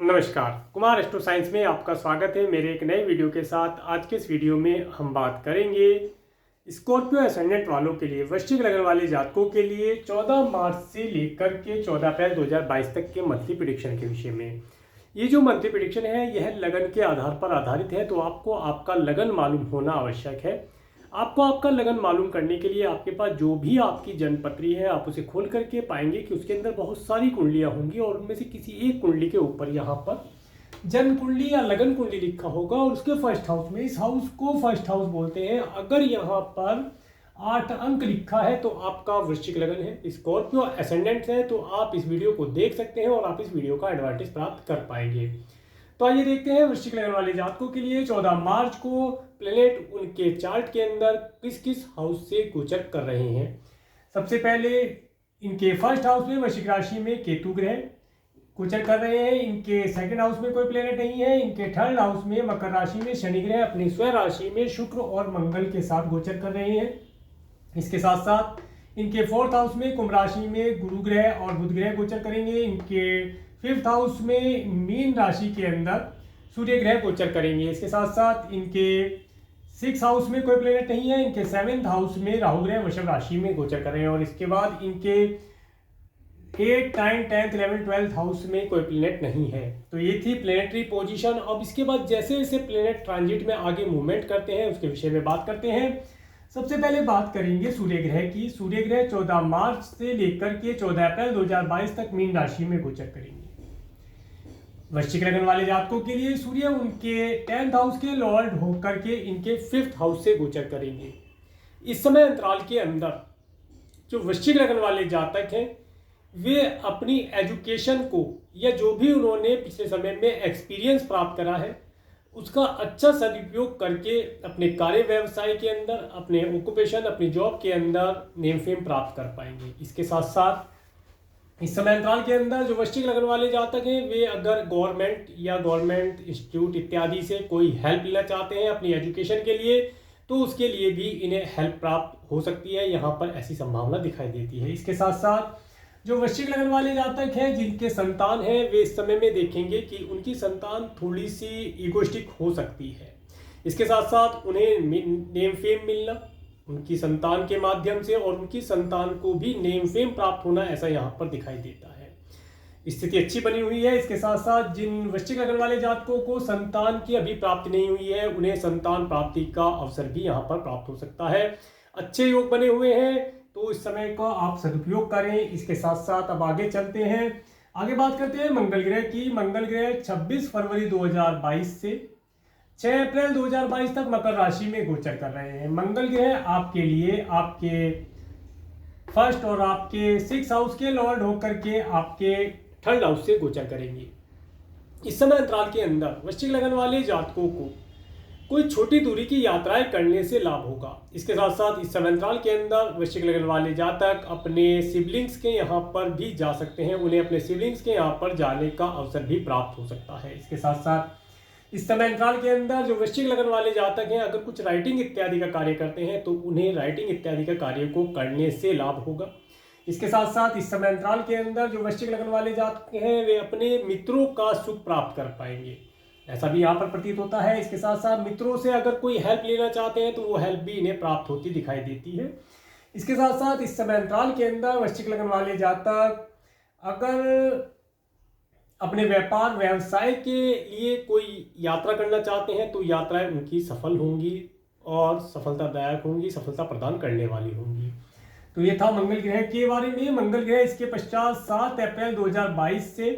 नमस्कार, Kumar astro science में आपका स्वागत है। मेरे एक नए वीडियो के साथ आज के इस वीडियो में हम बात करेंगे स्कॉर्पियो एसेंडेंट वालों के लिए, वृश्चिक लगन वाले जातकों के लिए 14 मार्च से लेकर के 14 अप्रैल 2022 तक के मंथली प्रेडिक्शन के विषय में। ये जो मंथली प्रेडिक्शन है यह लगन के आधार पर आधारित है, तो आपको आपका लगन मालूम होना आवश्यक है। आपको आपका लगन मालूम करने के लिए आपके पास जो भी आपकी जन्मपत्री है आप उसे खोल करके पाएंगे कि उसके अंदर बहुत सारी कुंडलियां होंगी और उनमें से किसी एक कुंडली के ऊपर यहाँ पर जन्म कुंडली या लगन कुंडली लिखा होगा और उसके फर्स्ट हाउस में, इस हाउस को फर्स्ट हाउस बोलते हैं। अगर यहाँ पर 8 अंक लिखा है तो आपका वृश्चिक लगन है, स्कॉर्पियो एसेंडेंट है, तो आप इस वीडियो को देख सकते हैं और आप इस वीडियो का एडवांटेज प्राप्त कर पाएंगे। तो आइए देखते हैं वृश्चिक लगन वाले जातकों के लिए 14 मार्च को प्लेनेट उनके चार्ट के अंदर किस किस हाउस से गोचर कर रहे हैं। सबसे पहले इनके फर्स्ट हाउस में वृश्चिक राशि में केतु ग्रह गोचर कर रहे हैं। इनके सेकंड हाउस में कोई प्लेनेट नहीं है। इनके थर्ड हाउस में मकर राशि में शनि ग्रह अपनी स्वयं राशि में शुक्र और मंगल के साथ गोचर कर रहे हैं। इसके साथ साथ इनके फोर्थ हाउस में कुंभ राशि में गुरु ग्रह और बुध ग्रह गोचर करेंगे। इनके फिफ्थ हाउस में मीन राशि के अंदर सूर्य ग्रह गोचर करेंगे। इसके साथ साथ इनके सिक्स हाउस में कोई प्लेनेट नहीं है। इनके सेवेंथ हाउस में राहु ग्रह वृषभ राशि में गोचर कर रहे हैं और इसके बाद इनके 8, 9, 10, 11, 12 हाउस में कोई प्लेनेट नहीं है। तो ये थी प्लेनेटरी पोजीशन। अब इसके बाद जैसे जैसे प्लेनेट ट्रांजिट में आगे मूवमेंट करते हैं उसके विषय में बात करते हैं। सबसे पहले बात करेंगे सूर्य ग्रह की। सूर्य ग्रह 14 मार्च से लेकर के 14 अप्रैल 2022 तक मीन राशि में गोचर करेंगे। वृश्चिक लगन वाले जातकों के लिए सूर्य उनके 10th हाउस के लॉर्ड होकर के इनके 5th हाउस से गोचर करेंगे। इस समय अंतराल के अंदर जो वृश्चिक लगन वाले जातक हैं वे अपनी एजुकेशन को या जो भी उन्होंने पिछले समय में एक्सपीरियंस प्राप्त करा है उसका अच्छा सदुपयोग करके अपने कार्य व्यवसाय के अंदर, अपने ऑक्यूपेशन, अपनी जॉब के अंदर नेम फेम प्राप्त कर पाएंगे। इसके साथ साथ इस समय अंतराल के अंदर जो वृश्चिक लगन वाले जातक हैं वे अगर गवर्नमेंट या गवर्नमेंट इंस्टीट्यूट इत्यादि से कोई हेल्प लेना चाहते हैं अपनी एजुकेशन के लिए तो उसके लिए भी इन्हें हेल्प प्राप्त हो सकती है, यहाँ पर ऐसी संभावना दिखाई देती है। इसके साथ साथ जो वृश्चिक लगन वाले जातक हैं जिनके संतान हैं वे इस समय में देखेंगे कि उनकी संतान थोड़ी सी ईगोइस्टिक हो सकती है। इसके साथ साथ उन्हें नेम फेम मिलना उनकी संतान के माध्यम से और उनकी संतान को भी नेम फेम प्राप्त होना ऐसा यहाँ पर दिखाई देता है। स्थिति अच्छी बनी हुई है। इसके साथ साथ जिन वृश्चिक लगन वाले जातकों को संतान की अभी प्राप्ति नहीं हुई है उन्हें संतान प्राप्ति का अवसर भी यहाँ पर प्राप्त हो सकता है। अच्छे योग बने हुए हैं तो इस समय का आप सदुपयोग करें। इसके साथ साथ अब आगे चलते हैं, आगे बात करते हैं मंगल ग्रह की। मंगल ग्रह 26 फरवरी 2022 से 6 अप्रैल 2022 तक मकर राशि में गोचर कर रहे हैं। मंगल ग्रह आपके लिए आपके फर्स्ट और आपके 6 हाउस के लॉर्ड होकर के आपके थर्ड हाउस से गोचर करेंगे। इस समय अंतराल के अंदर वृश्चिक लगन वाले जातकों को कोई छोटी दूरी की यात्राएं करने से लाभ होगा। इसके साथ साथ इस समय अंतराल के अंदर वृश्चिक लगन वाले जातक अपने सिबलिंग्स के यहाँ पर भी जा सकते हैं, उन्हें अपने सिबलिंग्स के यहाँ पर जाने का अवसर भी प्राप्त हो सकता है। इसके साथ साथ इस समय अंतराल के अंदर जो वृश्चिक लगन वाले जातक हैं अगर कुछ राइटिंग इत्यादि का कार्य करते हैं तो उन्हें राइटिंग इत्यादि का कार्य को करने से लाभ होगा। इसके साथ साथ इस समय अंतराल के अंदर जो वृश्चिक लगन वाले जातक हैं वे अपने मित्रों का सुख प्राप्त कर पाएंगे, ऐसा भी यहाँ पर प्रतीत होता है। इसके साथ साथ मित्रों से अगर कोई हेल्प लेना चाहते हैं तो वो हेल्प भी इन्हें प्राप्त होती दिखाई देती है। इसके साथ साथ इस समय अंतराल के अंदर वृश्चिक लगन वाले जातक अगर अपने व्यापार व्यवसाय के लिए कोई यात्रा करना चाहते हैं तो यात्राएं उनकी सफल होंगी और सफलतादायक होंगी, सफलता प्रदान करने वाली होंगी। तो ये था मंगल ग्रह के बारे में। मंगल ग्रह इसके पश्चात 7 अप्रैल 2022 से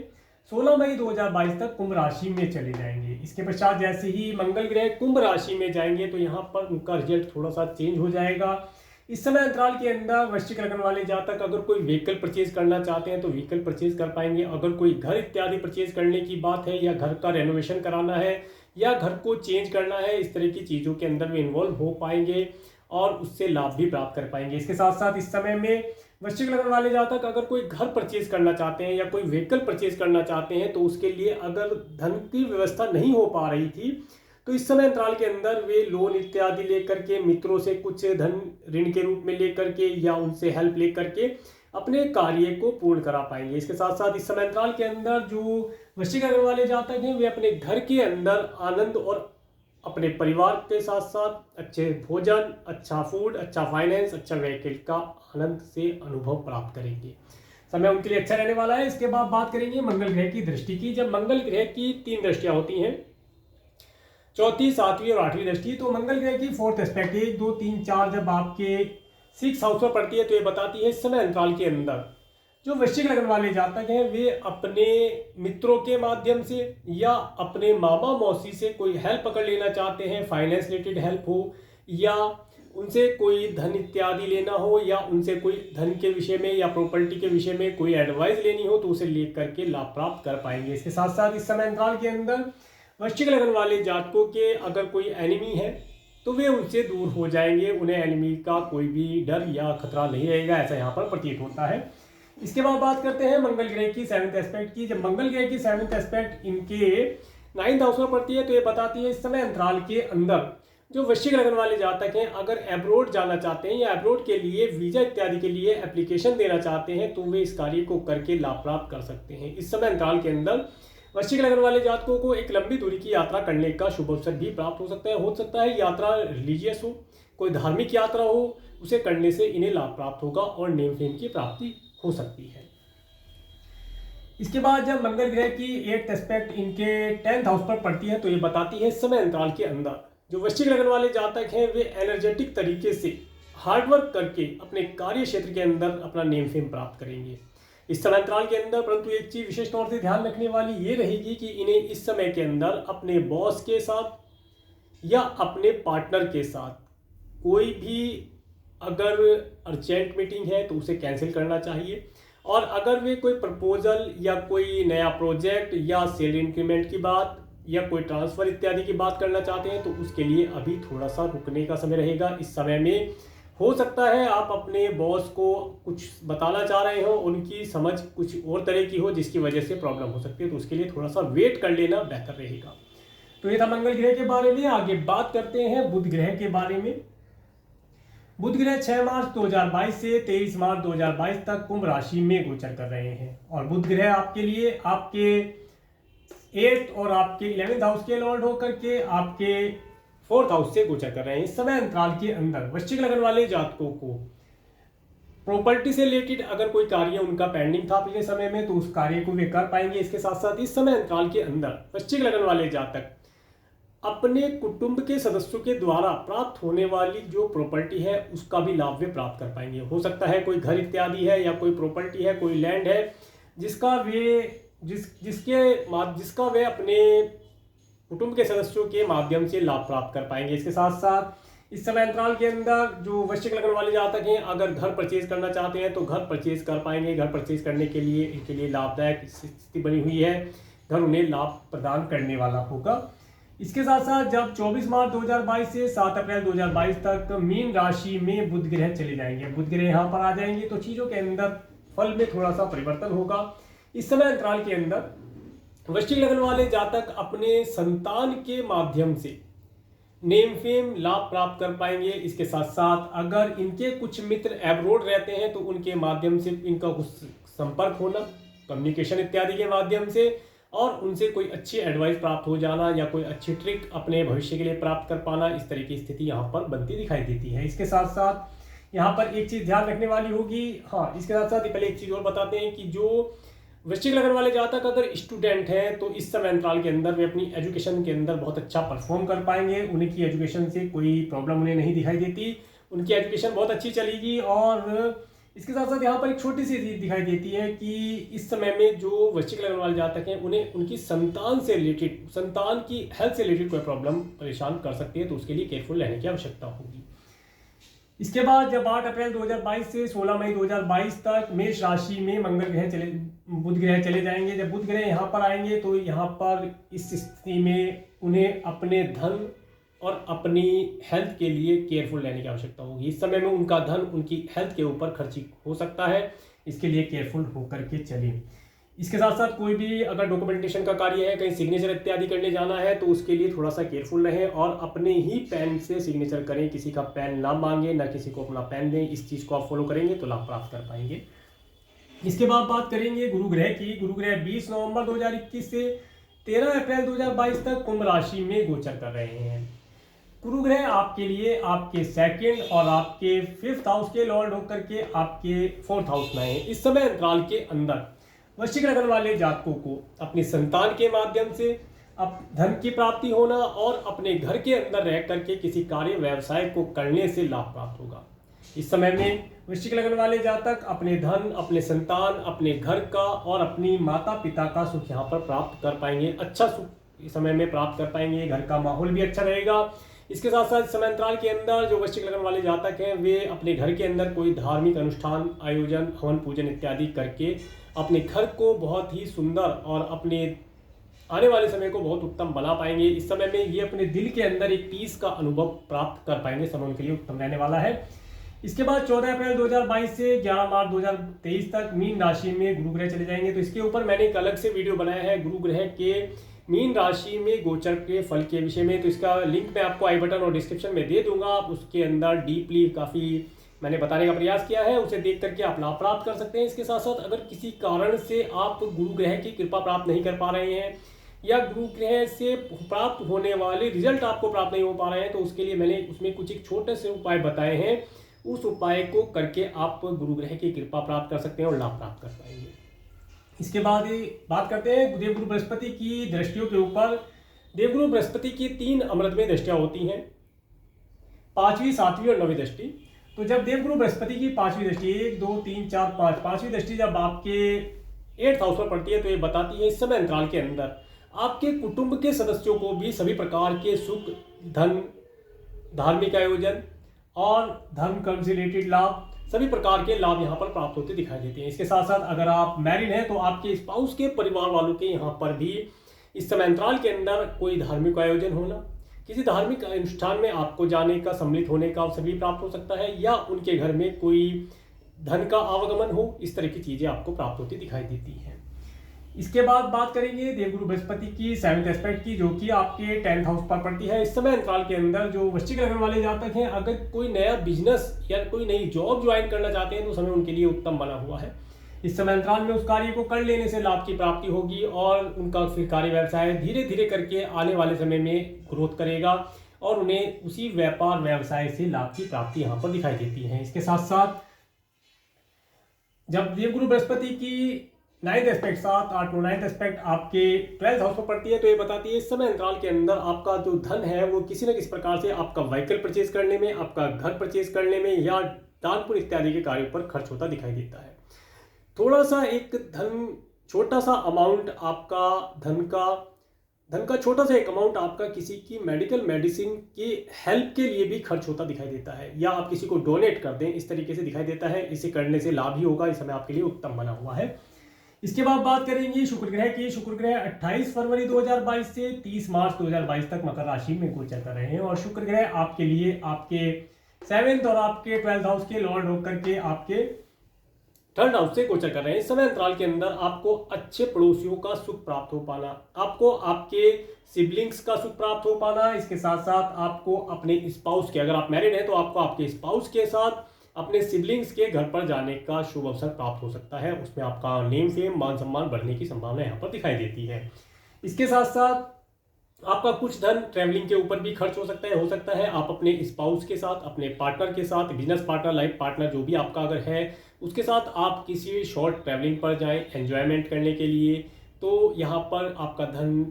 16 मई 2022 तक कुंभ राशि में चले जाएंगे। इसके पश्चात जैसे ही मंगल ग्रह कुंभ राशि में जाएंगे तो यहाँ पर उनका रिजल्ट थोड़ा सा चेंज हो जाएगा। इस समय अंतराल के अंदर वृश्चिक लगन वाले जातक अगर कोई व्हीकल परचेज करना चाहते हैं तो व्हीकल परचेज कर पाएंगे। अगर कोई घर इत्यादि परचेज करने की बात है या घर का रेनोवेशन कराना है या घर को चेंज करना है, इस तरह की चीज़ों के अंदर वे इन्वॉल्व हो पाएंगे और उससे लाभ भी प्राप्त कर पाएंगे। इसके साथ साथ इस समय में वृश्चिक लगन वाले जातक अगर कोई घर परचेज करना चाहते हैं या कोई व्हीकल परचेज करना चाहते हैं तो उसके लिए अगर धन की व्यवस्था नहीं हो पा रही थी तो इस समय अंतराल के अंदर वे लोन इत्यादि लेकर के, मित्रों से कुछ धन ऋण के रूप में लेकर के या उनसे हेल्प लेकर के अपने कार्य को पूर्ण करा पाएंगे। इसके साथ साथ इस समय अंतराल के अंदर जो वृश्चिक लग्न वाले जातक हैं वे अपने घर के अंदर आनंद और अपने परिवार के साथ साथ अच्छे भोजन, अच्छा फूड, अच्छा फाइनेंस, अच्छा व्हीकल का आनंद से अनुभव प्राप्त करेंगे। समय उनके लिए अच्छा रहने वाला है। इसके बाद बात करेंगे मंगल ग्रह की दृष्टि की। जब मंगल ग्रह की 3 दृष्टियां होती हैं, चौथी, 7वीं और 8वीं दृष्टि, तो मंगल ग्रह की 4th एस्पेक्ट 1, 2, 3, 4 जब आपके 6th हाउस में पड़ती है तो ये बताती है इस समय अंतराल के अंदर जो वृश्चिक लग्न वाले जातक हैं वे अपने मित्रों के माध्यम से या अपने मामा मौसी से कोई हेल्प पकड़ लेना चाहते हैं, फाइनेंस रिलेटेड हेल्प हो या उनसे कोई धन इत्यादि लेना हो या उनसे कोई धन के विषय में या प्रॉपर्टी के विषय में कोई एडवाइस लेनी हो तो उसे लेकर के लाभ प्राप्त कर पाएंगे। इसके साथ साथ इस समय अंतराल के अंदर वृश्चिक लग्न वाले जातकों के अगर कोई एनिमी है तो वे उनसे दूर हो जाएंगे, उन्हें एनिमी का कोई भी डर या खतरा नहीं रहेगा, ऐसा यहाँ पर प्रतीत होता है। इसके बाद बात करते हैं मंगल ग्रह की 7th एस्पेक्ट की। जब मंगल ग्रह की 7th एस्पेक्ट इनके 9th हाउस में पड़ती है तो ये बताती है इस समय अंतराल के अंदर जो वृश्चिक लग्न वाले जातक हैं अगर एब्रोड जाना चाहते हैं या एब्रोड के लिए वीजा इत्यादि के लिए एप्लीकेशन देना चाहते हैं तो वे इस कार्य को करके लाभ प्राप्त कर सकते हैं। इस समय अंतराल के अंदर वृश्चिक लग्न वाले जातकों को एक लंबी दूरी की यात्रा करने का शुभ अवसर भी प्राप्त हो सकता है यात्रा रिलीजियस हो, कोई धार्मिक यात्रा हो, उसे करने से इन्हें लाभ प्राप्त होगा और नेम फेम की प्राप्ति हो सकती है। इसके बाद जब मंगल ग्रह की 8th एस्पेक्ट इनके 10th हाउस पर पड़ती है तो ये बताती है इस समय अंतराल के अंदर जो वृश्चिक लग्न वाले जातक हैं वे एनर्जेटिक तरीके से हार्डवर्क करके अपने कार्य क्षेत्र के अंदर अपना नेम फेम प्राप्त करेंगे इस समय अंतराल के अंदर। परंतु एक चीज विशेष तौर से ध्यान रखने वाली ये रहेगी कि इन्हें इस समय के अंदर अपने बॉस के साथ या अपने पार्टनर के साथ कोई भी अगर अर्जेंट मीटिंग है तो उसे कैंसिल करना चाहिए और अगर वे कोई प्रपोजल या कोई नया प्रोजेक्ट या सैलरी इंक्रीमेंट की बात या कोई ट्रांसफर इत्यादि की बात करना चाहते हैं तो उसके लिए अभी थोड़ा सा रुकने का समय रहेगा। इस समय में हो सकता है आप अपने बॉस को कुछ बताना चाह रहे हो, उनकी समझ कुछ और तरह की हो जिसकी वजह से प्रॉब्लम हो सकती है, तो उसके लिए थोड़ा सा वेट कर लेना बेहतर रहेगा। तो ये था मंगल ग्रह के बारे में। आगे बात करते हैं बुध ग्रह के बारे में। बुध ग्रह 6 मार्च 2022 से 23 मार्च 2022 तक कुंभ राशि में गोचर कर रहे हैं और बुध ग्रह आपके लिए आपके 8th और आपके 11th हाउस के लॉर्ड होकर के आपके 4th हाउस से गोचर कर रहे हैं। इस समय अंतराल के अंदर वृश्चिक लग्न वाले जातकों को प्रॉपर्टी से रिलेटेड अगर कोई कार्य उनका पेंडिंग था पिछले समय में तो उस कार्य को वे कर पाएंगे। इसके साथ साथ इस समय अंतराल के अंदर वृश्चिक लग्न वाले जातक अपने कुटुंब के सदस्यों के द्वारा प्राप्त होने वाली जो प्रॉपर्टी है उसका भी लाभ वे प्राप्त कर पाएंगे। हो सकता है कोई घर इत्यादि है या कोई प्रॉपर्टी है, कोई लैंड है जिसका वे अपने कुटुंब के सदस्यों के माध्यम से लाभ प्राप्त कर पाएंगे। इसके साथ साथ इस समय अंतराल के अंदर जो वृश्चिक लग्न वाले जातक हैं अगर घर परचेज करना चाहते हैं तो घर परचेज कर पाएंगे। घर परचेज करने के लिए इनके लिए लाभदायक स्थिति बनी हुई है, घर उन्हें लाभ प्रदान करने वाला होगा। इसके साथ साथ जब 24 मार्च 2022 से 7 अप्रैल 2022 तक मीन राशि में बुध ग्रह चले जाएंगे, बुध ग्रह यहाँ पर आ जाएंगे तो चीजों के अंदर फल में थोड़ा सा परिवर्तन होगा। इस समय अंतराल के अंदर वृश्चिक लग्न वाले जातक अपने संतान के माध्यम से नेम फेम लाभ प्राप्त कर पाएंगे। इसके साथ साथ अगर इनके कुछ मित्र एब्रोड रहते हैं तो उनके माध्यम से इनका कुछ संपर्क होना, कम्युनिकेशन इत्यादि के माध्यम से और उनसे कोई अच्छी एडवाइस प्राप्त हो जाना या कोई अच्छी ट्रिक अपने भविष्य के लिए प्राप्त कर पाना, इस तरह की स्थिति यहाँ पर बनती दिखाई देती है। इसके साथ साथ यहाँ पर एक चीज ध्यान रखने वाली होगी, इसके साथ साथ पहले एक चीज और बताते हैं कि जो वृश्चिक लग्न वाले जातक अगर स्टूडेंट हैं तो इस समय अंतराल के अंदर वे अपनी एजुकेशन के अंदर बहुत अच्छा परफॉर्म कर पाएंगे। उनकी एजुकेशन से कोई प्रॉब्लम उन्हें नहीं दिखाई देती, उनकी एजुकेशन बहुत अच्छी चलेगी। और इसके साथ साथ यहाँ पर एक छोटी सी चीज दिखाई देती है कि इस समय में जो वृश्चिक लग्न वाले जातक हैं उन्हें उनकी संतान से रिलेटेड, संतान की हेल्थ से रिलेटेड कोई प्रॉब्लम परेशान कर सकती है, तो उसके लिए केयरफुल रहने की आवश्यकता होगी। इसके बाद जब 8 अप्रैल 2022 से 16 मई 2022 तक मेष राशि में बुध ग्रह चले जाएंगे। जब बुध ग्रह यहाँ पर आएंगे तो यहाँ पर इस स्थिति में उन्हें अपने धन और अपनी हेल्थ के लिए केयरफुल रहने की आवश्यकता होगी। इस समय में उनका धन उनकी हेल्थ के ऊपर खर्ची हो सकता है, इसके लिए केयरफुल होकर के चलें। इसके साथ साथ कोई भी अगर डॉक्यूमेंटेशन का कार्य है, कहीं सिग्नेचर इत्यादि करने जाना है तो उसके लिए थोड़ा सा केयरफुल रहें और अपने ही पेन से सिग्नेचर करें, किसी का पेन ना मांगे, ना किसी को अपना पेन दें। इस चीज़ को आप फॉलो करेंगे तो लाभ प्राप्त कर पाएंगे। इसके बाद बात करेंगे गुरु ग्रह की। गुरु ग्रह 20 नवंबर 2021 से 13 अप्रैल 2022 तक कुंभ राशि में गोचर कर रहे हैं। गुरु ग्रह आपके लिए आपके सेकंड और आपके 5th हाउस के लॉर्ड होकर के आपके 4th हाउस में है। इस समय अंतराल के अंदर वृश्चिक लग्न वाले जातकों को अपनी संतान के माध्यम से धन की प्राप्ति होना और अपने घर के अंदर रह करके किसी कार्य व्यवसाय को करने से लाभ प्राप्त होगा। इस समय में वृश्चिक लग्न वाले जातक अपने धन, अपने संतान, अपने घर का और अपनी माता पिता का सुख यहाँ पर प्राप्त कर पाएंगे। अच्छा सुख इस समय में प्राप्त कर पाएंगे। घर का माहौल भी अच्छा रहेगा। इसके साथ साथ समय अंतराल के अंदर जो वृश्चिक लग्न वाले जातक हैं वे अपने घर के अंदर कोई धार्मिक अनुष्ठान, आयोजन, हवन पूजन इत्यादि करके अपने घर को बहुत ही सुंदर और अपने आने वाले समय को बहुत उत्तम बना पाएंगे। इस समय में ये अपने दिल के अंदर एक पीस का अनुभव प्राप्त कर पाएंगे। समय उनके लिए उत्तम रहने वाला है। इसके बाद 14 अप्रैल 2022 से 11 मार्च 2023 तक मीन राशि में गुरु ग्रह चले जाएंगे। तो इसके ऊपर मैंने एक अलग से वीडियो बनाया है गुरु ग्रह के मीन राशि में गोचर के फल के विषय में। तो इसका लिंक मैं आपको आई बटन और डिस्क्रिप्शन में दे दूंगा। आप उसके अंदर डीपली काफ़ी मैंने बताने का प्रयास किया है, उसे देख करके आप लाभ प्राप्त कर सकते हैं। इसके साथ साथ अगर किसी कारण से आप गुरु ग्रह की कृपा प्राप्त नहीं कर पा रहे हैं या गुरु ग्रह से प्राप्त होने वाले रिजल्ट आपको प्राप्त नहीं हो पा रहे हैं, तो उसके लिए मैंने उसमें कुछ एक छोटे से उपाय बताए हैं। उस उपाय को करके आप गुरु ग्रह की कृपा प्राप्त कर सकते हैं और लाभ प्राप्त कर पाएंगे। इसके बाद बात करते हैं देवगुरु बृहस्पति की दृष्टियों के ऊपर। देवगुरु बृहस्पति की 3 अमृतमय दृष्टियां होती हैं, 5वीं, 7वीं और 9वीं दृष्टि। तो जब देवगुरु बृहस्पति की 5वीं दृष्टि 1, 2, 3, 4, 5 5वीं दृष्टि जब आपके 8th हाउस पर पड़ती है तो ये बताती है इस समय अंतराल के अंदर आपके कुटुंब के सदस्यों को भी सभी प्रकार के सुख, धन, धार्मिक आयोजन और धर्म कर्म से रिलेटेड लाभ, सभी प्रकार के लाभ यहाँ पर प्राप्त होते दिखाई देते हैं। इसके साथ साथ अगर आप मैरिड हैं तो आपके स्पाउस के परिवार वालों के यहाँ पर भी इस समय अंतराल के अंदर कोई धार्मिक आयोजन होना, किसी धार्मिक अनुष्ठान में आपको जाने का, सम्मिलित होने का अवसर भी प्राप्त हो सकता है या उनके घर में कोई धन का आवागमन हो। इस तरह की चीज़ें आपको प्राप्त होती दिखाई देती हैं। इसके बाद बात करेंगे देवगुरु बृहस्पति की 7th एस्पेक्ट की, जो कि आपके 10th हाउस पर पड़ती है। इस समय अंतराल के अंदर जो वृश्चिक लग्न वाले जातक हैं अगर कोई नया बिजनेस या कोई नई जॉब ज्वाइन करना चाहते हैं तो समय उनके लिए उत्तम बना हुआ है। इस समय अंतराल में उस कार्य को कर लेने से लाभ की प्राप्ति होगी और उनका फिर कार्य व्यवसाय धीरे धीरे करके आने वाले समय में ग्रोथ करेगा और उन्हें उसी व्यापार व्यवसाय से लाभ की प्राप्ति यहाँ पर दिखाई देती है। इसके साथ साथ जब देवगुरु बृहस्पति की 9th एस्पेक्ट 7, 8, 9th एस्पेक्ट आपके 12th हाउस पर पड़ती है तो ये बताती है इस समय अंतराल के अंदर आपका जो धन है वो किसी न किसी प्रकार से आपका व्हीकल परचेज करने में, आपका घर परचेज करने में या दान पुण्य इत्यादि के कार्यों पर खर्च होता दिखाई देता है। थोड़ा सा एक छोटा सा अमाउंट आपका धन का छोटा सा एक अमाउंट आपका किसी की मेडिसिन की हेल्प के लिए भी खर्च होता दिखाई देता है या आप किसी को डोनेट कर दें, इस तरीके से दिखाई देता है। इसे करने से लाभ ही होगा। इस समय आपके लिए उत्तम बना हुआ है। इसके बाद बात करेंगे शुक्र ग्रह की। शुक्र ग्रह 28 फरवरी 2022 से 30 मार्च 2022 तक मकर राशि में गोचर कर रहे हैं और शुक्र ग्रह आपके लिए आपके 7th और आपके 12th हाउस के लॉर्ड होकर के आपके 3rd हाउस से गोचर कर रहे हैं। इस समय अंतराल के अंदर आपको अच्छे पड़ोसियों का सुख प्राप्त हो पाना, आपको आपके सिबलिंग्स का सुख प्राप्त हो पाना, इसके साथ साथ आपको अपने स्पाउस के, अगर आप मैरिड हैं तो आपको आपके स्पाउस के साथ अपने सिबलिंग्स के घर पर जाने का शुभ अवसर प्राप्त हो सकता है। उसमें आपका नेम फेम, मान सम्मान बढ़ने की संभावना यहाँ पर दिखाई देती है। इसके साथ साथ आपका कुछ धन ट्रैवलिंग के ऊपर भी खर्च हो सकता है आप अपने स्पाउस के साथ, अपने पार्टनर के साथ, बिजनेस पार्टनर, लाइफ पार्टनर जो भी आपका अगर है उसके साथ आप किसी शॉर्ट ट्रैवलिंग पर जाएं एंजॉयमेंट करने के लिए, तो यहाँ पर आपका धन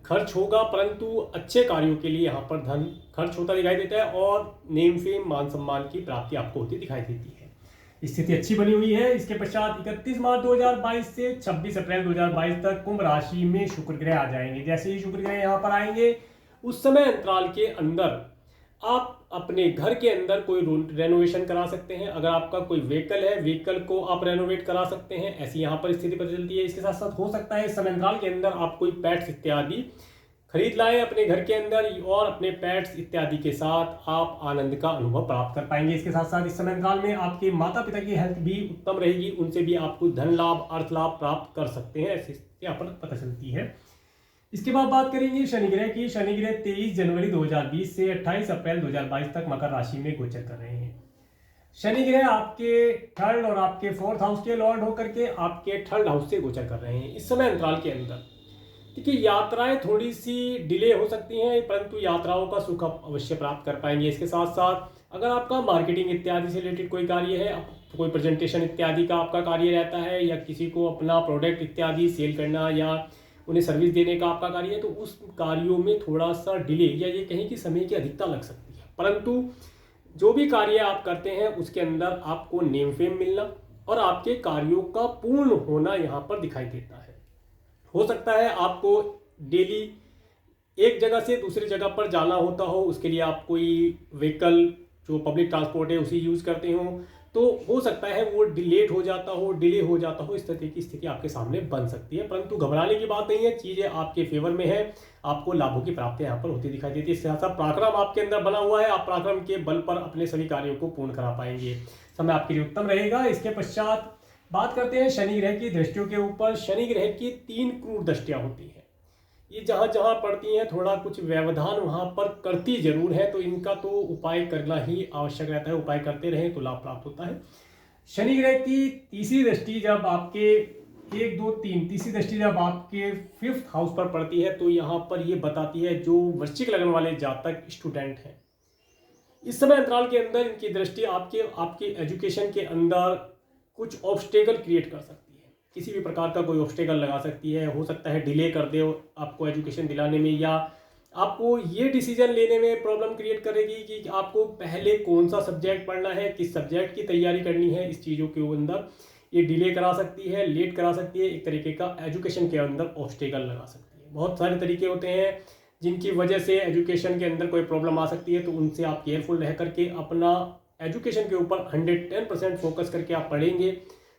खर्च होगा परंतु अच्छे कार्यों के लिए यहाँ पर धन खर्च होता दिखाई देता है और नेम फेम, मान सम्मान की प्राप्ति आपको होती दिखाई देती है। स्थिति अच्छी बनी हुई है। इसके पश्चात 31 मार्च 2022 से 26 अप्रैल 2022 तक कुंभ राशि में शुक्र ग्रह आ जाएंगे। जैसे ही शुक्र ग्रह यहाँ पर आएंगे उस समय अंतराल के अंदर आप अपने घर के अंदर कोई रेनोवेशन करा सकते हैं। अगर आपका कोई व्हीकल है, व्हीकल को आप रेनोवेट करा सकते हैं, ऐसी यहाँ पर स्थिति पता चलती है। इसके साथ साथ हो सकता है इस समय अंतराल के अंदर आप कोई पेट्स इत्यादि खरीद लाएं अपने घर के अंदर और अपने पेट्स इत्यादि के साथ आप आनंद का अनुभव प्राप्त कर पाएंगे। इसके साथ साथ इस समय अंतराल में आपके माता पिता की हेल्थ भी उत्तम रहेगी, उनसे भी आप कुछ धन लाभ, अर्थ लाभ प्राप्त कर सकते हैं, ऐसी स्थिति यहाँ पर पता चलती है। इसके बाद बात करेंगे शनि ग्रह की। शनि ग्रह 23 जनवरी 2020 से 28 अप्रैल 2022 तक मकर राशि में गोचर कर रहे हैं। शनि ग्रह आपके थर्ड और आपके फोर्थ हाउस के लॉर्ड होकर के आपके थर्ड हाउस से गोचर कर रहे हैं इस समय अंतराल के अंदर। देखिए यात्राएं थोड़ी सी डिले हो सकती हैं, परंतु यात्राओं का सुख आप अवश्य प्राप्त कर पाएंगे। इसके साथ साथ अगर आपका मार्केटिंग इत्यादि से रिलेटेड कोई कार्य है, कोई प्रेजेंटेशन इत्यादि का आपका कार्य रहता है, या किसी को अपना प्रोडक्ट इत्यादि सेल करना या उन्हें सर्विस देने का आपका कार्य है, तो उस कार्यों में थोड़ा सा डिले या ये कहें कि समय की अधिकता लग सकती है। परंतु जो भी कार्य आप करते हैं उसके अंदर आपको नेम फेम मिलना और आपके कार्यों का पूर्ण होना यहाँ पर दिखाई देता है। हो सकता है आपको डेली एक जगह से दूसरी जगह पर जाना होता हो, उसके लिए आप कोई व्हीकल जो पब्लिक ट्रांसपोर्ट है उसी यूज़ करते हो, तो हो सकता है वो लेट हो जाता हो, डिले हो जाता हो, इस तरह की स्थिति आपके सामने बन सकती है। परंतु घबराने की बात नहीं है, चीज़ें आपके फेवर में है, आपको लाभों की प्राप्ति यहाँ पर होती दिखाई देती है। इसके साथ पराक्रम आपके अंदर बना हुआ है, आप पराक्रम के बल पर अपने सभी कार्यों को पूर्ण करा पाएंगे। समय आपके लिए उत्तम रहेगा। इसके पश्चात बात करते हैं शनि ग्रह की दृष्टियों के ऊपर। शनि ग्रह की 3 क्रूर दृष्टियां होती हैं। ये जहाँ जहाँ पड़ती हैं थोड़ा कुछ व्यवधान वहाँ पर करती जरूर है, तो इनका तो उपाय करना ही आवश्यक रहता है। उपाय करते रहें तो लाभ प्राप्त होता है। शनि ग्रह की तीसरी दृष्टि जब आपके 1 2 3 तीसरी दृष्टि जब आपके 5th हाउस पर पड़ती है, तो यहाँ पर ये बताती है जो वृश्चिक लग्न वाले जातक स्टूडेंट हैं, इस समय अंतराल के अंदर इनकी दृष्टि आपके एजुकेशन के अंदर कुछ ऑब्स्टेकल क्रिएट कर सकती है। किसी भी प्रकार का कोई ऑब्स्टेकल लगा सकती है। हो सकता है डिले कर दे आपको एजुकेशन दिलाने में, या आपको ये डिसीजन लेने में प्रॉब्लम क्रिएट करेगी कि आपको पहले कौन सा सब्जेक्ट पढ़ना है, किस सब्जेक्ट की तैयारी करनी है। इस चीज़ों के अंदर ये डिले करा सकती है, लेट करा सकती है, एक तरीके का एजुकेशन के अंदर ऑब्स्टेकल लगा सकती है। बहुत सारे तरीके होते हैं जिनकी वजह से एजुकेशन के अंदर कोई प्रॉब्लम आ सकती है, तो उनसे आप केयरफुल रह करके अपना एजुकेशन के ऊपर 110% फोकस करके आप पढ़ेंगे,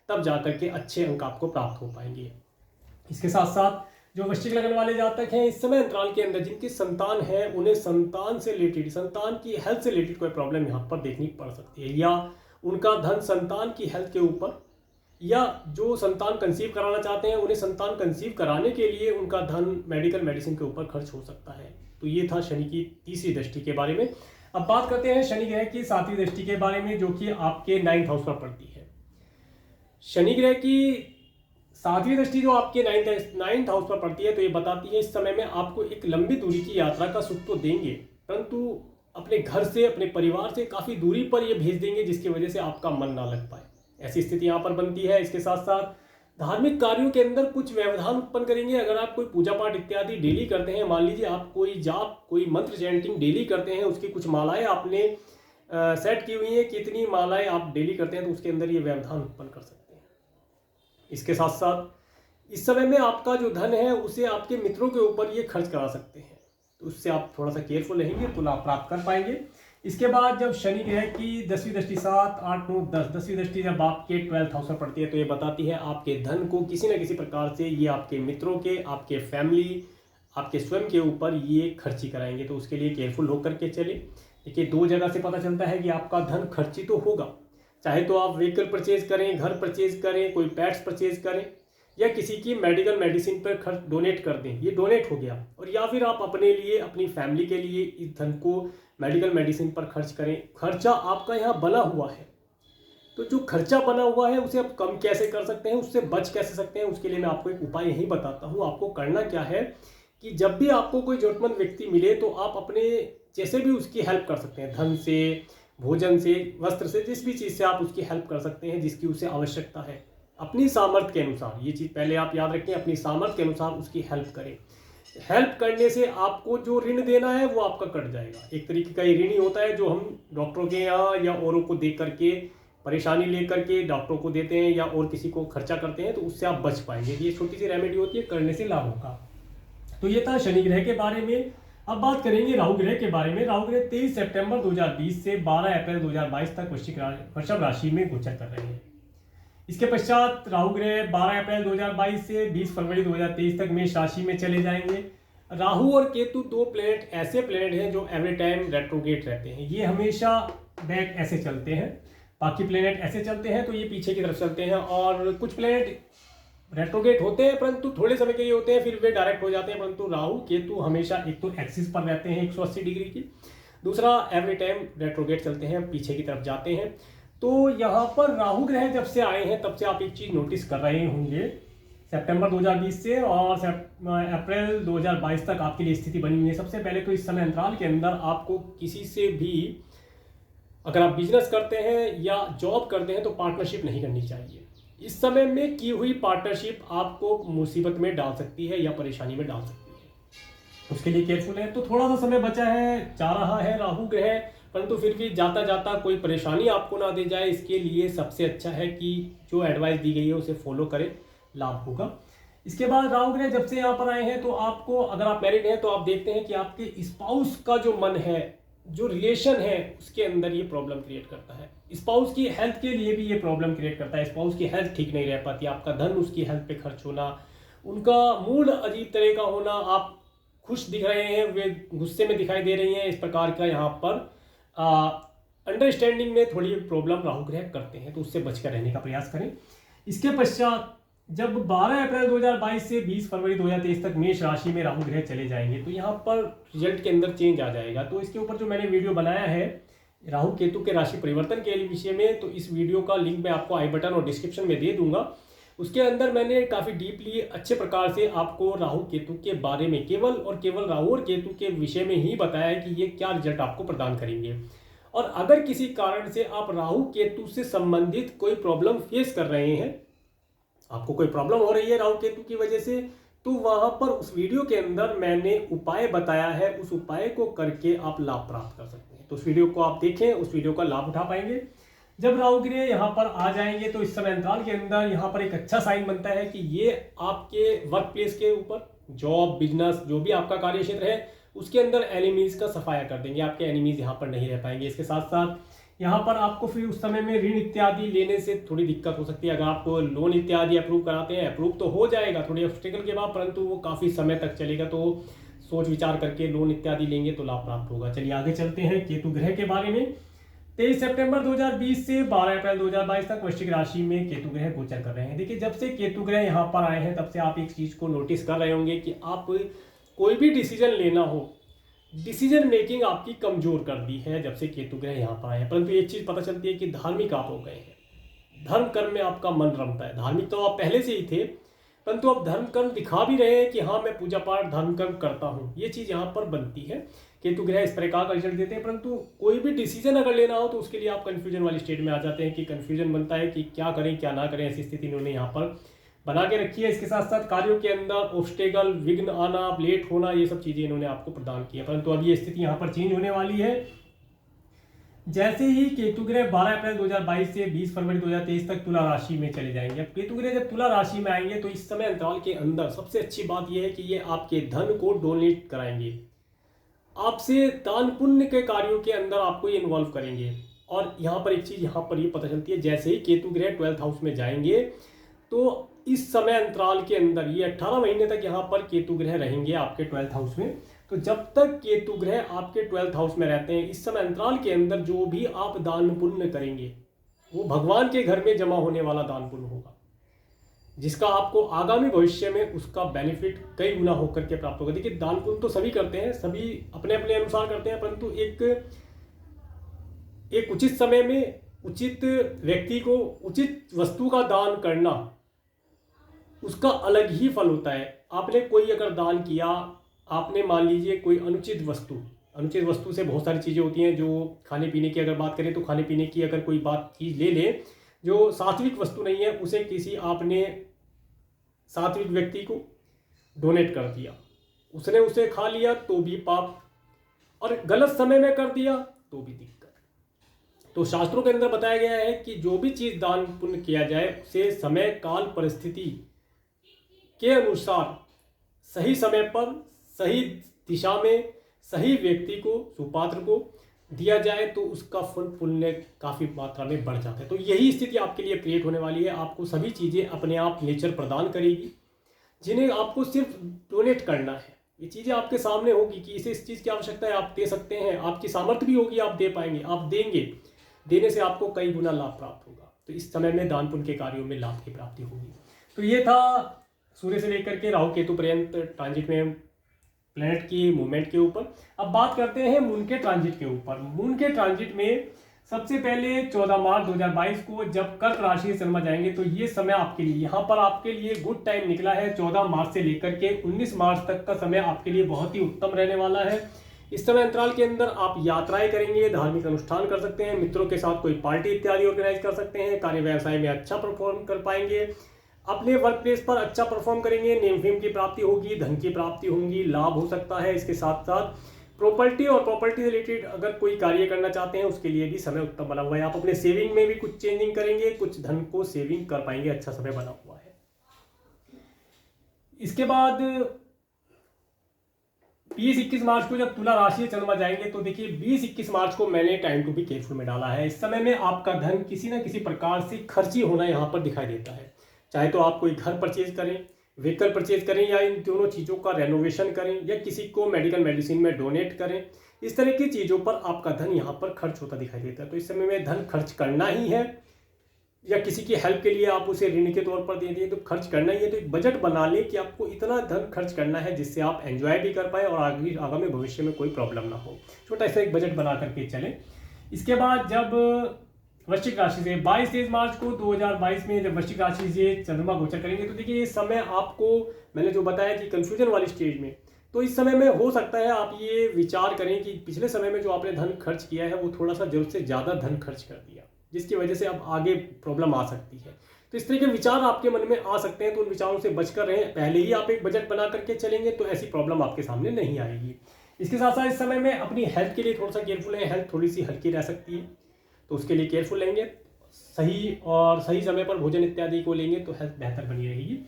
तब जाकर के अच्छे अंक आपको प्राप्त हो पाएंगे। इसके साथ साथ जो वृश्चिक लग्न वाले जातक हैं इस समय अंतराल के अंदर जिनकी संतान है, उन्हें संतान से रिलेटेड, संतान की हेल्थ से रिलेटेड कोई प्रॉब्लम यहाँ पर देखनी पड़ सकती है, या उनका धन संतान की हेल्थ के ऊपर, या जो संतान कंसीव कराना चाहते हैं उन्हें संतान कंसीव कराने के लिए उनका धन मेडिकल मेडिसिन के ऊपर खर्च हो सकता है। तो ये था शनि की तीसरी दृष्टि के बारे में। अब बात करते हैं शनि ग्रह की 7वीं दृष्टि के बारे में, जो कि आपके 9th हाउस पर पड़ती है। शनि ग्रह की 7वीं दृष्टि जो आपके 9th हाउस पर पड़ती है, तो ये बताती है इस समय में आपको एक लंबी दूरी की यात्रा का सुख तो देंगे, परंतु अपने घर से, अपने परिवार से काफ़ी दूरी पर ये भेज देंगे, जिसकी वजह से आपका मन ना लग पाए, ऐसी स्थिति यहाँ पर बनती है। इसके साथ साथ धार्मिक कार्यों के अंदर कुछ व्यवधान उत्पन्न करेंगे। अगर आप कोई पूजा पाठ इत्यादि डेली करते हैं, मान लीजिए आप कोई जाप, कोई मंत्र चैंटिंग डेली करते हैं, उसकी कुछ मालाएं आपने सेट की हुई हैं, कितनी मालाएं आप डेली करते हैं, तो उसके अंदर ये व्यवधान उत्पन्न कर सकते हैं। इसके साथ साथ इस समय में आपका जो धन है उसे आपके मित्रों के ऊपर ये खर्च करा सकते हैं, तो उससे आप थोड़ा सा केयरफुल रहेंगे तो लाभ प्राप्त कर पाएंगे। इसके बाद जब शनि ग्रह की 10वीं दृष्टि 7 8 9 10 10वीं दृष्टि जब आपके 12th हाउस पर पड़ती है, तो ये बताती है आपके धन को किसी न किसी प्रकार से ये आपके मित्रों के, आपके फैमिली, आपके स्वयं के ऊपर ये खर्ची कराएंगे, तो उसके लिए केयरफुल होकर के चले। देखिए 2 जगह से पता चलता है कि आपका धन खर्ची तो होगा, चाहे तो आप व्हीकल परचेज करें, घर परचेज करें, कोई पैड्स परचेज करें, या किसी की मेडिकल मेडिसिन पर खर्च डोनेट कर दें, ये डोनेट हो गया, और या फिर आप अपने लिए, अपनी फैमिली के लिए इस धन को मेडिकल मेडिसिन पर खर्च करें। खर्चा आपका यहाँ बना हुआ है, तो जो खर्चा बना हुआ है उसे आप कम कैसे कर सकते हैं, उससे बच कैसे सकते हैं, उसके लिए मैं आपको एक उपाय यही बताता हूँ। आपको करना क्या है कि जब भी आपको कोई जरूरतमंद व्यक्ति मिले, तो आप अपने जैसे भी उसकी हेल्प कर सकते हैं, धन से, भोजन से, वस्त्र से, जिस भी चीज़ से आप उसकी हेल्प कर सकते हैं जिसकी उसे आवश्यकता है, अपनी सामर्थ्य के अनुसार। ये चीज़ पहले आप याद रखें, अपनी सामर्थ्य के अनुसार उसकी हेल्प करें। हेल्प करने से आपको जो ऋण देना है वो आपका कट जाएगा। एक तरीके का ये ऋण ही होता है जो हम डॉक्टरों के यहाँ या औरों को दे करके, परेशानी लेकर के डॉक्टरों को देते हैं या और किसी को खर्चा करते हैं, तो उससे आप बच पाएंगे। ये छोटी सी रेमेडी होती है, करने से लाभ होगा। तो ये था शनि ग्रह के बारे में। अब बात करेंगे राहु ग्रह के बारे में। राहु ग्रह 23 सितंबर 2020 से 12 अप्रैल 2022 तक वृषभ राशि में गोचर कर रहे हैं। इसके पश्चात राहु ग्रह 12 अप्रैल 2022 से 20 फरवरी 2023 तक मेष राशि में चले जाएंगे। राहु और केतु 2 प्लेनेट ऐसे प्लेनेट हैं जो एवरी टाइम रेट्रोगेट रहते हैं, ये हमेशा बैक ऐसे चलते हैं। बाकी प्लेनेट ऐसे चलते हैं तो ये पीछे की तरफ चलते हैं, और कुछ प्लेनेट रेट्रोगेट होते हैं परंतु थोड़े समय के लिए होते हैं, फिर वे डायरेक्ट हो जाते हैं। परंतु राहु केतु हमेशा एक तो एक्सिस पर रहते हैं 180 डिग्री की, दूसरा एवरी टाइम रेट्रोगेट चलते हैं, पीछे की तरफ जाते हैं। तो यहाँ पर राहु ग्रह जब से आए हैं तब से आप एक चीज़ नोटिस कर रहे होंगे, सितंबर 2020 से और अप्रैल 2022 तक आपके लिए स्थिति बनी हुई है। सबसे पहले तो इस समय अंतराल के अंदर आपको किसी से भी, अगर आप बिजनेस करते हैं या जॉब करते हैं, तो पार्टनरशिप नहीं करनी चाहिए। इस समय में की हुई पार्टनरशिप आपको मुसीबत में डाल सकती है या परेशानी में डाल सकती है, उसके लिए केयरफुल है। तो थोड़ा सा समय बचा है, जा रहा है राहु ग्रह, परंतु फिर भी जाता जाता कोई परेशानी आपको ना दे जाए, इसके लिए सबसे अच्छा है कि जो एडवाइस दी गई है उसे फॉलो करें, लाभ होगा। इसके बाद राहु ग्रह जब से यहाँ पर आए हैं तो आपको, अगर आप मैरिड हैं तो आप देखते हैं कि आपके स्पाउस का जो मन है, जो रिलेशन है, उसके अंदर ये प्रॉब्लम क्रिएट करता है। स्पाउस की हेल्थ के लिए भी ये प्रॉब्लम क्रिएट करता है। स्पाउस की हेल्थ ठीक नहीं रह पाती, आपका धन उसकी हेल्थ पे खर्च होना, उनका मूड अजीब तरह का होना, आप खुश दिख रहे हैं वे गुस्से में दिखाई दे रही हैं, इस प्रकार का यहाँ पर अंडरस्टैंडिंग में थोड़ी प्रॉब्लम राहु ग्रह करते हैं, तो उससे बचकर रहने का प्रयास करें। इसके पश्चात जब 12 अप्रैल 2022 से 20 फरवरी 2023 तक मेष राशि में राहु ग्रह चले जाएंगे तो यहाँ पर रिजल्ट के अंदर चेंज आ जाएगा। तो इसके ऊपर जो मैंने वीडियो बनाया है राहु केतु के राशि परिवर्तन के विषय में, तो इस वीडियो का लिंक मैं आपको आई बटन और डिस्क्रिप्शन में दे दूंगा। उसके अंदर मैंने काफ़ी डीपली अच्छे प्रकार से आपको राहु केतु के बारे में केवल और केवल राहु और केतु के विषय में ही बताया है कि ये क्या रिजल्ट आपको प्रदान करेंगे। और अगर किसी कारण से आप राहु केतु से संबंधित कोई प्रॉब्लम फेस कर रहे हैं, आपको कोई प्रॉब्लम हो रही है राहु केतु की वजह से, तो वहां पर उस वीडियो के अंदर मैंने उपाय बताया है, उस उपाय को करके आप लाभ प्राप्त कर सकते हैं। तो उस वीडियो को आप देखें, उस वीडियो का लाभ उठा पाएंगे। जब राहु ग्रह यहाँ पर आ जाएंगे तो इस समय अंतराल के अंदर यहाँ पर एक अच्छा साइन बनता है कि ये आपके वर्क प्लेस के ऊपर, जॉब, बिजनेस, जो भी आपका कार्य क्षेत्र है, उसके अंदर एनिमीज का सफाया कर देंगे। आपके एनिमीज यहाँ पर नहीं रह पाएंगे। इसके साथ साथ यहाँ पर आपको फिर उस समय में ऋण इत्यादि लेने से थोड़ी दिक्कत हो सकती है। अगर आप लोन इत्यादि अप्रूव कराते हैं, अप्रूव तो हो जाएगा थोड़ी ऑब्स्टेकल के बाद, परंतु वो काफ़ी समय तक चलेगा, तो सोच विचार करके लोन इत्यादि लेंगे तो लाभ प्राप्त होगा। चलिए आगे चलते हैं केतु ग्रह के बारे में। 23 सितंबर 2020 से 12 अप्रैल 2022 तक वृश्चिक राशि में केतु ग्रह गोचर कर रहे हैं। देखिए, जब से केतु ग्रह यहाँ पर आए हैं तब से आप एक चीज़ को नोटिस कर रहे होंगे कि आप कोई भी डिसीजन लेना हो, डिसीजन मेकिंग आपकी कमजोर कर दी है जब से केतु ग्रह यहाँ पर आए हैं। परंतु एक चीज़ पता चलती है कि धार्मिक आप हो गए हैं, धर्म कर्म में आपका मन रमता है। धार्मिक तो आप पहले से ही थे, परंतु अब धर्म कर्म दिखा भी रहे हैं कि हाँ मैं पूजा पाठ धर्म कर्म करता हूँ, ये चीज़ यहाँ पर बनती है। केतु ग्रह इस प्रकार का रिजल्ट देते हैं। परंतु कोई भी डिसीजन अगर लेना हो तो उसके लिए आप कन्फ्यूजन वाली स्टेट में आ जाते हैं कि कन्फ्यूजन बनता है कि क्या करें क्या ना करें, ऐसी स्थिति इन्होंने यहाँ पर बना के रखी है। इसके साथ साथ कार्यों के अंदर ऑब्स्टेकल, विघ्न आना, लेट होना, ये सब चीज़ें इन्होंने आपको प्रदान की है। परंतु अब ये स्थिति यहाँ पर चेंज होने वाली है। जैसे ही केतु ग्रह 12 अप्रैल 2022 से 20 फरवरी 2023 तक तुला राशि में चले जाएंगे। अब केतु ग्रह जब तुला राशि में आएंगे तो इस समय अंतराल के अंदर सबसे अच्छी बात यह है कि ये आपके धन को डोनेट कराएंगे, आपसे दान पुण्य के कार्यों के अंदर आपको ये इन्वॉल्व करेंगे। और यहाँ पर एक चीज़ यहाँ पर ये पता चलती है, जैसे ही केतु ग्रह 12th हाउस में जाएंगे तो इस समय अंतराल के अंदर ये 18 महीने तक यहाँ पर केतु ग्रह रहेंगे आपके 12th हाउस में। तो जब तक केतु ग्रह आपके 12th हाउस में रहते हैं, इस समय अंतराल के अंदर जो भी आप दान पुण्य करेंगे वो भगवान के घर में जमा होने वाला दान पुण्य होगा, जिसका आपको आगामी भविष्य में उसका बेनिफिट कई गुना होकर के प्राप्त होगा। देखिए, दान पुण्य तो सभी करते हैं, सभी अपने अपने अनुसार करते हैं, परंतु एक उचित समय में उचित व्यक्ति को उचित वस्तु का दान करना, उसका अलग ही फल होता है। आपने कोई अगर दान किया, आपने मान लीजिए कोई अनुचित वस्तु से बहुत सारी चीज़ें होती हैं। जो खाने पीने की अगर बात करें तो खाने पीने की अगर कोई बात चीज़ ले ले जो सात्विक वस्तु नहीं है, उसे किसी आपने सात्विक व्यक्ति को डोनेट कर दिया, उसने उसे खा लिया तो भी पाप, और गलत समय में कर दिया तो भी दिक्कत। तो शास्त्रों के अंदर बताया गया है कि जो भी चीज़ दान पुण्य किया जाए उसे समय काल परिस्थिति के अनुसार सही समय पर, सही दिशा में, सही व्यक्ति को, सुपात्र को दिया जाए तो उसका फल पुण्य काफ़ी मात्रा में बढ़ जाता है। तो यही स्थिति आपके लिए क्रिएट होने वाली है। आपको सभी चीज़ें अपने आप नेचर प्रदान करेगी, जिन्हें आपको सिर्फ डोनेट करना है। ये चीज़ें आपके सामने होगी कि इसे इस चीज़ की आवश्यकता है, आप दे सकते हैं, आपकी सामर्थ्य भी होगी, आप दे पाएंगे, आप देंगे, देने से आपको कई गुना लाभ प्राप्त होगा। तो इस समय में दान पुण्य के कार्यों में लाभ की प्राप्ति होगी। तो ये था सूर्य से लेकर के राहु केतु पर्यंत ट्रांजिट में प्लैनेट की मूवमेंट के ऊपर। अब बात करते हैं मून के ट्रांजिट के ऊपर। मून के ट्रांजिट में सबसे पहले 14 मार्च 2022 को जब कर्क राशि से चंद्रमा जाएंगे तो ये समय आपके लिए, यहाँ पर आपके लिए गुड टाइम निकला है। 14 मार्च से लेकर के 19 मार्च तक का समय आपके लिए बहुत ही उत्तम रहने वाला है। इस समय अंतराल के अंदर आप यात्राएं करेंगे, धार्मिक अनुष्ठान कर सकते हैं, मित्रों के साथ कोई पार्टी इत्यादि ऑर्गेनाइज कर सकते हैं, कार्य व्यवसाय में अच्छा परफॉर्म कर पाएंगे, अपने वर्क प्लेस पर अच्छा परफॉर्म करेंगे, नेम फेम की प्राप्ति होगी, धन की प्राप्ति होगी, लाभ हो सकता है। इसके साथ साथ प्रॉपर्टी और प्रॉपर्टी रिलेटेड अगर कोई कार्य करना चाहते हैं उसके लिए भी समय उत्तम बना हुआ है। आप अपने सेविंग में भी कुछ चेंजिंग करेंगे, कुछ धन को सेविंग कर पाएंगे, अच्छा समय बना हुआ है। इसके बाद 20-21 मार्च को जब तुला राशि चंद्रमा जाएंगे तो देखिए 20-21 मार्च को मैंने टाइम टू बी केयरफुल में डाला है। इस समय में आपका धन किसी ना किसी प्रकार से खर्ची होना यहाँ पर दिखाई देता है। चाहे तो आप कोई घर परचेज करें, व्हीकल परचेज करें, या इन दोनों चीज़ों का रेनोवेशन करें, या किसी को मेडिकल मेडिसिन में डोनेट करें, इस तरह की चीज़ों पर आपका धन यहाँ पर खर्च होता दिखाई देता है। तो इस समय में धन खर्च करना ही है, या किसी की हेल्प के लिए आप उसे ऋण के तौर पर दे दिए तो खर्च करना ही है। तो एक बजट बना लें कि आपको इतना धन खर्च करना है जिससे आप एंजॉय भी कर पाए और आगामी भविष्य में कोई प्रॉब्लम ना हो। छोटा सा एक बजट बना करके चलें। इसके बाद जब वृश्चिक राशि से 22-23 मार्च को 2022 में जब वृश्चिक राशि से चंद्रमा गोचर करेंगे तो देखिए ये समय आपको मैंने जो बताया कि कंफ्यूजन वाली स्टेज में, तो इस समय में हो सकता है आप ये विचार करें कि पिछले समय में जो आपने धन खर्च किया है वो थोड़ा सा जरूरत से ज़्यादा धन खर्च कर दिया, जिसकी वजह से अब आगे प्रॉब्लम आ सकती है। तो इस तरह के विचार आपके मन में आ सकते हैं, तो उन विचारों से बचकर रहें। पहले ही आप एक बजट बना करके चलेंगे तो ऐसी प्रॉब्लम आपके सामने नहीं आएगी। इसके साथ साथ इस समय में अपनी हेल्थ के लिए थोड़ा सा केयरफुल है। हेल्थ थोड़ी सी हल्की रह सकती है, तो उसके लिए केयरफुल लेंगे, सही समय पर भोजन इत्यादि को लेंगे तो हेल्थ बेहतर बनी रहेगी।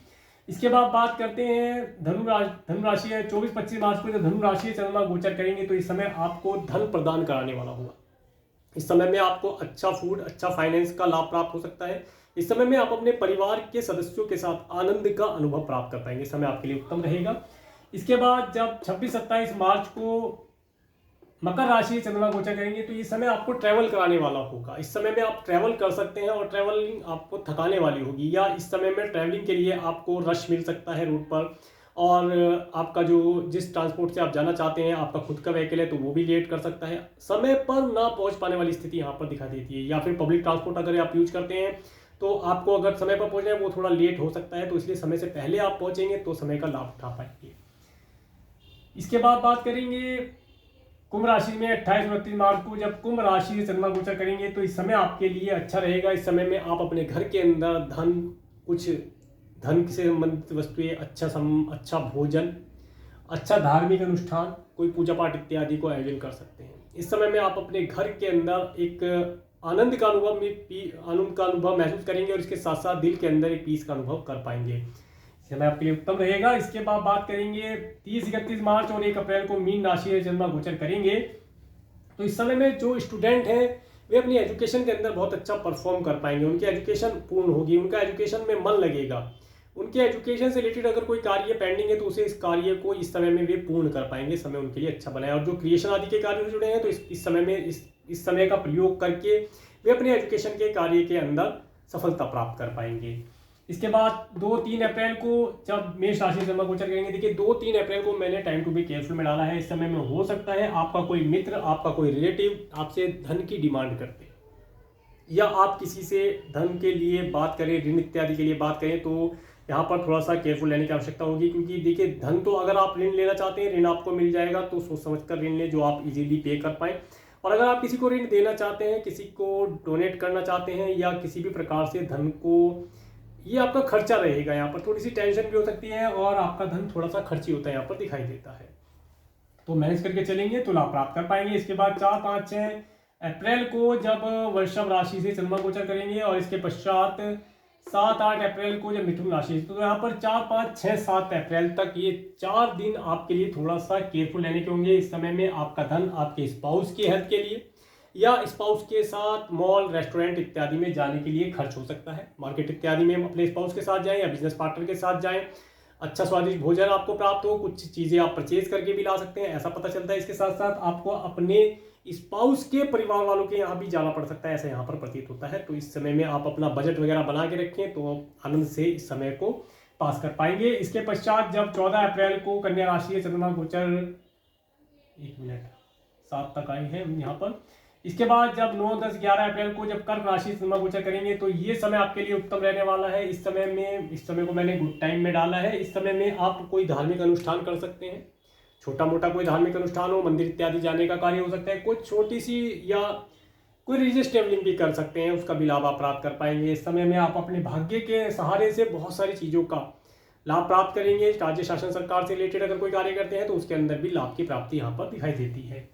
इसके बाद बात करते हैं धनु राशि है। 24-25 मार्च को जब धनु राशि चंद्रमा गोचर करेंगे तो इस समय आपको धन प्रदान कराने वाला होगा। इस समय में आपको अच्छा फूड, अच्छा फाइनेंस का लाभ प्राप्त हो सकता है। इस समय में आप अपने परिवार के सदस्यों के साथ आनंद का अनुभव प्राप्त कर पाएंगे। समय आपके लिए उत्तम रहेगा। इसके बाद जब 26-27 मार्च को मकर राशि चंद्रमा गोचर करेंगे तो ये समय आपको ट्रैवल कराने वाला होगा। इस समय में आप ट्रैवल कर सकते हैं और ट्रैवलिंग आपको थकाने वाली होगी, या इस समय में ट्रैवलिंग के लिए आपको रश मिल सकता है रूट पर, और आपका जो जिस ट्रांसपोर्ट से आप जाना चाहते हैं आपका खुद का व्हीकल है तो वो भी लेट कर सकता है। समय पर ना पहुंच पाने वाली स्थिति यहाँ पर दिखा देती है। या फिर पब्लिक ट्रांसपोर्ट अगर आप यूज करते हैं तो आपको अगर समय पर पहुंचना है वो थोड़ा लेट हो सकता है, तो इसलिए समय से पहले आप पहुंचेंगे तो समय का लाभ उठा पाएंगे। इसके बाद बात करेंगे कुंभ राशि में 28-29 मार्च को जब कुंभ राशि से चंद्रमा गोचर करेंगे तो इस समय आपके लिए अच्छा रहेगा। इस समय में आप अपने घर के अंदर कुछ धन से संबंधित वस्तुएं, अच्छा भोजन, अच्छा धार्मिक अनुष्ठान, कोई पूजा पाठ इत्यादि को आयोजन कर सकते हैं। इस समय में आप अपने घर के अंदर एक आनंद का अनुभव महसूस करेंगे और इसके साथ साथ दिल के अंदर एक पीस का अनुभव कर पाएंगे। समय आपके लिए उत्तम रहेगा। इसके बाद बात करेंगे 30-31 मार्च और 1 अप्रैल को मीन राशि से चंद्रमा गोचर करेंगे तो इस समय में जो स्टूडेंट हैं वे अपनी एजुकेशन के अंदर बहुत अच्छा परफॉर्म कर पाएंगे। उनकी एजुकेशन पूर्ण होगी, उनका एजुकेशन में मन लगेगा। उनके एजुकेशन से रिलेटेड अगर कोई कार्य पेंडिंग है तो उसे इस कार्य को इस समय में वे पूर्ण कर पाएंगे। समय उनके लिए अच्छा बना है। और जो क्रिएशन आदि के कार्य से जुड़े हैं तो इस समय में इस समय का प्रयोग करके वे अपने एजुकेशन के कार्य के अंदर सफलता प्राप्त कर पाएंगे। इसके बाद 2-3 अप्रैल को जब मेष राशि से चंद्रमा गोचर करेंगे, देखिए 2-3 अप्रैल को मैंने टाइम टू बी केयरफुल में डाला है। इस समय में हो सकता है आपका कोई मित्र, आपका कोई रिलेटिव आपसे धन की डिमांड करते, या आप किसी से धन के लिए बात करें, ऋण इत्यादि के लिए बात करें, तो यहाँ पर थोड़ा सा केयरफुल रहने की आवश्यकता होगी। क्योंकि देखिए धन तो अगर आप ऋण लेना चाहते हैं, ऋण आपको मिल जाएगा, तो सोच समझ कर ऋण लें जो आप इजीली पे कर पाएँ। और अगर आप किसी को ऋण देना चाहते हैं, किसी को डोनेट करना चाहते हैं, या किसी भी प्रकार से धन को, ये आपका खर्चा रहेगा। यहाँ पर थोड़ी सी टेंशन भी हो सकती है और आपका धन थोड़ा सा खर्ची होता है, यहाँ पर दिखाई देता है। तो मैनेज करके चलेंगे तो लाभ प्राप्त कर पाएंगे। इसके बाद 4-5-6 अप्रैल को जब वृषभ राशि से चंद्रमा गोचर करेंगे और इसके पश्चात 7-8 अप्रैल को जब मिथुन राशि से, तो यहाँ पर 4-5-6-7 अप्रैल तक ये 4 दिन आपके लिए थोड़ा सा केयरफुल रहने के होंगे। इस समय में आपका धन आपके स्पाउस की हेल्थ के लिए या स्पाउस के साथ मॉल, रेस्टोरेंट इत्यादि में जाने के लिए खर्च हो सकता है। मार्केट इत्यादि में अपने स्पाउस के साथ जाएं या बिजनेस पार्टनर के साथ जाएं। अच्छा स्वादिष्ट भोजन आपको प्राप्त हो, कुछ चीज़ें आप परचेज करके भी ला सकते हैं, ऐसा पता चलता है। इसके साथ साथ आपको अपने स्पाउस के परिवार वालों के यहाँ भी जाना पड़ सकता है, ऐसा यहाँ पर प्रतीत होता है। तो इस समय में आप अपना बजट वगैरह बना के रखें तो आनंद से इस समय को पास कर पाएंगे। इसके पश्चात जब 14 अप्रैल को कन्या राशि चंद्रमा गोचर 1 मिनट 7 तक आई है यहाँ पर, इसके बाद जब 9, 10, 11 अप्रैल को जब कर्क राशि चंद्रमा गोचर करेंगे तो ये समय आपके लिए उत्तम रहने वाला है। इस समय को मैंने गुड टाइम में डाला है। इस समय में आप कोई धार्मिक अनुष्ठान कर सकते हैं, छोटा मोटा कोई धार्मिक अनुष्ठान हो, मंदिर इत्यादि जाने का कार्य हो सकता है, कुछ छोटी सी या कोई रिलीजियस ट्रेवलिंग भी कर सकते हैं, उसका भी लाभ आप प्राप्त कर पाएंगे। इस समय में आप अपने भाग्य के सहारे से बहुत सारी चीज़ों का लाभ प्राप्त करेंगे। राज्य शासन सरकार से रिलेटेड अगर कोई कार्य करते हैं तो उसके अंदर भी लाभ की प्राप्ति यहाँ पर दिखाई देती है।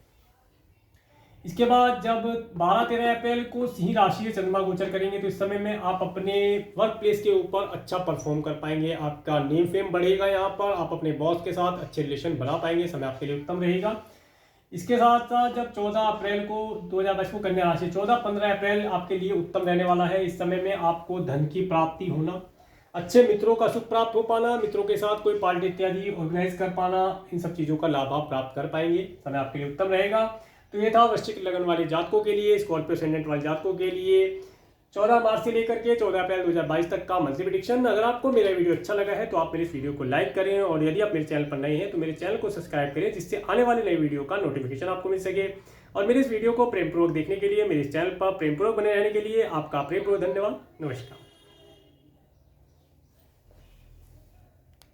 इसके बाद जब 12-13 अप्रैल को सिंह राशि से चंद्रमा गोचर करेंगे तो इस समय में आप अपने वर्क प्लेस के ऊपर अच्छा परफॉर्म कर पाएंगे, आपका नेम फेम बढ़ेगा। यहाँ पर आप अपने बॉस के साथ अच्छे रिलेशन बना पाएंगे, समय आपके लिए उत्तम रहेगा। इसके साथ साथ जब 14 अप्रैल को 2022 को कन्या राशि, 14-15 अप्रैल आपके लिए उत्तम रहने वाला है। इस समय में आपको धन की प्राप्ति होना, अच्छे मित्रों का सुख प्राप्त हो पाना, मित्रों के साथ कोई पार्टी इत्यादि ऑर्गेनाइज कर पाना, इन सब चीज़ों का लाभ आप प्राप्त कर पाएंगे, समय आपके लिए उत्तम रहेगा। तो ये था वृश्चिक लगन वाले जातकों के लिए, स्कॉर्पियो असेंडेंट वाले जातकों के लिए 14 मार्च से लेकर के 14 अप्रैल 2022 तक का मंथली प्रेडिक्शन। अगर आपको मेरा वीडियो अच्छा लगा है तो आप मेरे इस वीडियो को लाइक करें, और यदि आप मेरे चैनल पर नए हैं तो मेरे चैनल को सब्सक्राइब करें, जिससे आने वाले नए वीडियो का नोटिफिकेशन आपको मिल सके। और मेरे इस वीडियो को प्रेमपूर्वक देखने के लिए, मेरे इस चैनल पर प्रेमपूर्वक बने रहने के लिए आपका प्रेमपूर्वक धन्यवाद। नमस्कार।